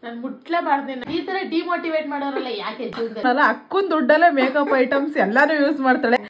ನಾನು ಮುಟ್ಲೇಬಾರ್ದು. ಈ ತರ ಡಿಮೋಟಿವೇಟ್ ಮಾಡೋರಲ್ಲ ಯಾಕೆ ಅಕ್ಕನ ದುಡ್ಡಲ್ಲೇ ಮೇಕಪ್ ಐಟಮ್ಸ್ ಎಲ್ಲಾನು ಯೂಸ್ ಮಾಡ್ತಾಳೆ.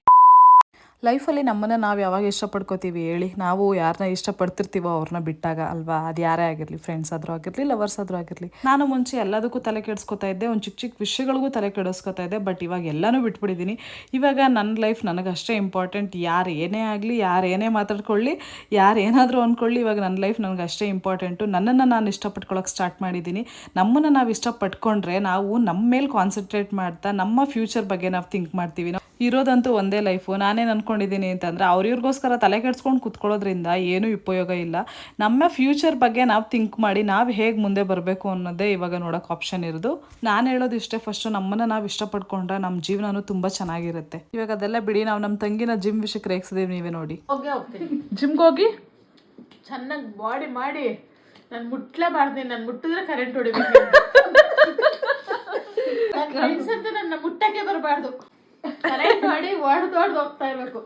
ಲೈಫಲ್ಲಿ ನಮ್ಮನ್ನು ನಾವು ಯಾವಾಗ ಇಷ್ಟಪಡ್ಕೋತೀವಿ ಹೇಳಿ? ನಾವು ಯಾರನ್ನ ಇಷ್ಟಪಡ್ತಿರ್ತೀವೋ ಅವ್ರನ್ನ ಬಿಟ್ಟಾಗ ಅಲ್ವಾ? ಅದು ಯಾರೇ ಆಗಿರಲಿ, ಫ್ರೆಂಡ್ಸ್ ಆದರೂ ಆಗಿರಲಿ, ಲವರ್ಸ್ ಆದರೂ ಆಗಿರಲಿ. ನಾನು ಮುಂಚೆ ಎಲ್ಲದಕ್ಕೂ ತಲೆ ಕೆಡಿಸ್ಕೊತಾ ಇದ್ದೆ, ಒಂದು ಚಿಕ್ಕ ಚಿಕ್ಕ ವಿಷಯಗಳಿಗೂ ತಲೆ ಕೆಡಿಸ್ಕೊತಾ ಇದ್ದೆ. ಬಟ್ ಇವಾಗ ಎಲ್ಲನೂ ಬಿಟ್ಬಿಟ್ಟಿದ್ದೀನಿ. ಇವಾಗ ನನ್ನ ಲೈಫ್ ನನಗಷ್ಟೇ ಇಂಪಾರ್ಟೆಂಟ್. ಯಾರು ಏನೇ ಆಗಲಿ, ಯಾರು ಏನೇ ಮಾತಾಡ್ಕೊಳ್ಳಿ, ಯಾರು ಏನಾದರೂ ಅಂದ್ಕೊಳ್ಳಿ, ಇವಾಗ ನನ್ನ ಲೈಫ್ ನನಗೆ ಅಷ್ಟೇ ಇಂಪಾರ್ಟೆಂಟು. ನನ್ನನ್ನು ನಾನು ಇಷ್ಟಪಟ್ಕೊಳ್ಳೋಕೆ ಸ್ಟಾರ್ಟ್ ಮಾಡಿದ್ದೀನಿ. ನಮ್ಮನ್ನು ನಾವು ಇಷ್ಟಪಟ್ಕೊಂಡ್ರೆ ನಾವು ನಮ್ಮ ಮೇಲೆ ಕಾನ್ಸಂಟ್ರೇಟ್ ಮಾಡ್ತಾ ನಮ್ಮ ಫ್ಯೂಚರ್ ಬಗ್ಗೆ ನಾವು ಥಿಂಕ್ ಮಾಡ್ತೀವಿ. ಇರೋದಂತೂ ಒಂದೇ ಲೈಫು. ನಾನೇನು ಅಂದ್ಕೊಂಡಿದ್ದೀನಿ ಅಂತಂದರೆ ಅವ್ರಿಗೋಸ್ಕರ ತಲೆ ಕೆಡ್ಸ್ಕೊಂಡು ಕೂತ್ಕೊಳ್ಳೋದ್ರಿಂದ ಏನೂ ಉಪಯೋಗ ಇಲ್ಲ. ನಮ್ಮ ಫ್ಯೂಚರ್ ಬಗ್ಗೆ ನಾವು ಥಿಂಕ್ ಮಾಡಿ ನಾವು ಹೇಗೆ ಮುಂದೆ ಬರಬೇಕು ಅನ್ನೋದೇ ಇವಾಗ ನೋಡೋಕೆ ಆಪ್ಷನ್ ಇರೋದು. ನಾನು ಹೇಳೋದು ಇಷ್ಟೇ, ಫಸ್ಟು ನಮ್ಮನ್ನು ನಾವು ಇಷ್ಟಪಡ್ಕೊಂಡ್ರೆ ನಮ್ಮ ಜೀವನನೂ ತುಂಬ ಚೆನ್ನಾಗಿರುತ್ತೆ. ಇವಾಗ ಅದೆಲ್ಲ ಬಿಡಿ, ನಾವು ನಮ್ಮ ತಂಗಿನ ಜಿಮ್ ವಿಷಯಕ್ಕೆ ರೇಗಿಸಿದೀವಿ, ನೀವೇ ನೋಡಿ. ಜಿಮ್ಗೆ ಹೋಗಿ ಚೆನ್ನಾಗಿ ಬಾಡಿ ಮಾಡಿ ನಾನು ಮುಟ್ಲೇಬಾರ್ದು. ನಾನು ಮುಟ್ಟಿದ್ರೆ ಕರೆಂಟ್ ಹೊಡಿಬೇಕು. ನನ್ನ ಫ್ರೆಂಡ್ಸ್ ಅಂತ ನನ್ನ ಮುಟ್ಟಕ್ಕೆ ಬರಬಾರ್ದು. ಕರೆಂಟ್ ಮಾಡಿ ಹೊಡೆದು ಹೋಗ್ತಾ ಇರ್ಬೇಕು.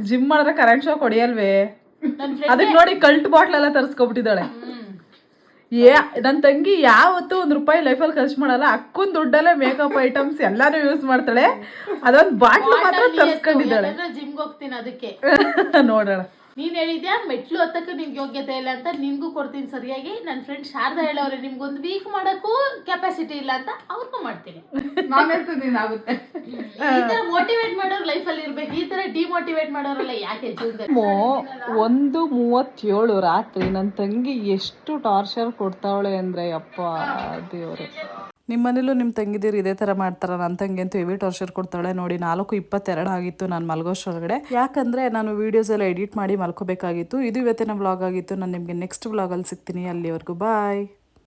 ಜಿಮ್ ಮಾಡಿದ್ರೆ ಕರೆಂಟ್ ಶಾಕ್ ಹೊಡಿಯಲ್ವೇ? ಅದಕ್ಕೆ ನೋಡಿ ಕಲ್ಟ್ ಬಾಟ್ಲ್ ಎಲ್ಲ ತರಿಸ್ಕೊಬಿಟ್ಟಿದ್ದಾಳೆ. ನನ್ನ ತಂಗಿ ಯಾವತ್ತೂ ₹1 ಲೈಫಲ್ಲಿ ಖರ್ಚು ಮಾಡಲ್ಲ. ಅಕ್ಕನ ದುಡ್ಡಲ್ಲೇ ಮೇಕಪ್ ಐಟಮ್ಸ್ ಎಲ್ಲಾನು ಯೂಸ್ ಮಾಡ್ತಾಳೆ. ಅದೊಂದು ಬಾಟ್ಲ್ ಮಾತ್ರ ತರಿಸ್ಕೊಂಡಿದ್ದಾಳೆ. ಜಿಮ್ಗೆ ಹೋಗ್ತೀನಿ ಅದಕ್ಕೆ. ನೋಡೋಣ. ನೀನ್ ಹೇಳಿದ್ಯಾ ಮೆಟ್ಲು ಹತ್ತಕ್ಕೆ ನಿಮ್ಗೆ ಯೋಗ್ಯತೆ ಇಲ್ಲ ಅಂತ, ನಿನ್ಗೂ ಕೊಡ್ತೀನಿ ಸರಿಯಾಗಿ. ನನ್ನ ಫ್ರೆಂಡ್ ಶಾರದಾ ಹೇಳವ್ರೆ ನಿಮ್ಗೊಂದು ವೀಕ್ ಮಾಡಕ್ಕೂ ಕೆಪಾಸಿಟಿ ಇಲ್ಲ ಅಂತ, ಅವ್ರಿಗೂ ಮಾಡ್ತೀನಿ. ಆಗುತ್ತೆ. ಈ ತರ ಮೋಟಿವೇಟ್ ಮಾಡೋರು ಲೈಫಲ್ಲಿ ಇರ್ಬೇಕು. ಈ ತರ ಡಿಮೋಟಿವೇಟ್ ಮಾಡೋರಲ್ಲ ಯಾಕೆ ಜೀವನದಲ್ಲಿ? 1:37 ರಾತ್ರಿ ನನ್ನ ತಂಗಿ ಎಷ್ಟು ಟಾರ್ಚರ್ ಕೊಡ್ತಾವಳೆ ಅಂದರೆ ಅಪ್ಪ ದೇವ್ರೆ. ನಿಮ್ಮ ಮನೇಲೂ ನಿಮ್ಮ ತಂಗಿದಿರು ಇದೇ ಥರ ಮಾಡ್ತಾರ? ನನ್ನ ತಂಗಿ ಅಂತೂ ಹೆವಿ ಟಾರ್ಚರ್ ಕೊಡ್ತಾಳೆ ನೋಡಿ. 4:22 ಆಗಿತ್ತು ನಾನು ಮಲ್ಗೋಷ್ಟೊಳಗಡೆ. ಯಾಕಂದರೆ ನಾನು ವೀಡಿಯೋಸ್ ಎಲ್ಲ ಎಡಿಟ್ ಮಾಡಿ ಮಲ್ಕೋಬೇಕಾಗಿತ್ತು. ಇದು ಇವತ್ತಿನ ವ್ಲಾಗ್ ಆಗಿತ್ತು. ನಾನು ನಿಮಗೆ ನೆಕ್ಸ್ಟ್ ವ್ಲಾಗಲ್ಲಿ ಸಿಗ್ತೀನಿ. ಅಲ್ಲಿವರೆಗೂ ಬಾಯ್.